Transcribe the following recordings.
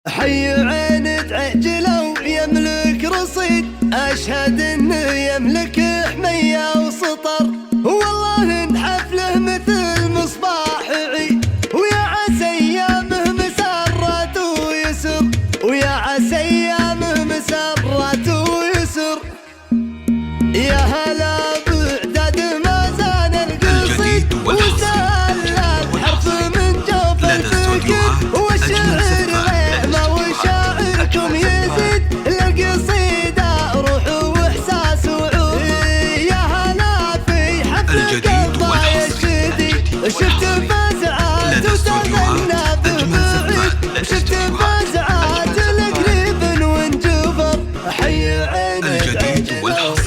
حي عين تعجلوا يملك رصيد، أشهد إنه يملك حمية وسطر، والله إن حفله مثل مصباح عيد، ويا عسى أيامه مسرات ويسر، ويا عسى أيامه مسرات ويسر. يا هلا بإعداد ما زال القصيد، وسال الحرف من جوف الفكر، والشعر غيمة وشاعركم يزيد، للقصيدة روح وإحساس وعود. يا هلا في حفل قضايا الجديد، شفت فزعات وتغنى ببعيد، شفت فزعات القريب ونجبر. حي عين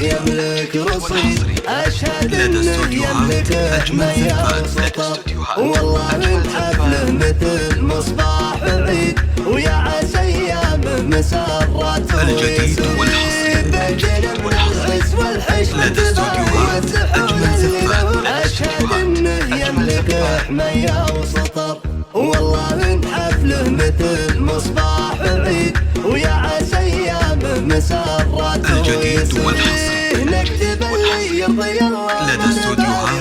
يملك رصيد، أشهد إنه يملك حمية وسطر، والله إن حفله مثل مصباح عيد، ويا عسى أيامه مسرات ويسر. بجنب الحس والحشمة والسحور الليل، أشهد إنه يملك حمية وسطر، والله إن حفله مثل مصباح عيد، ويا عسى أيامه مسرات ويسر. نكتب اللي يرضي الله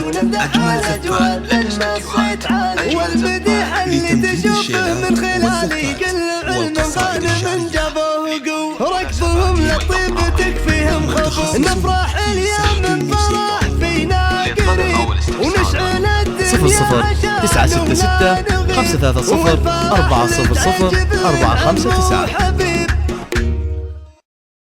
ونمدح على جواد النصيت عالي، والمديح اللي تشوفه من خلالي كل علم غانم جابوه قوة، ركبهم للطيب تكفيهم خبز، نفرح اليوم بفرح فينا قريب، ونشعل الدنيا 00966 530 400 459.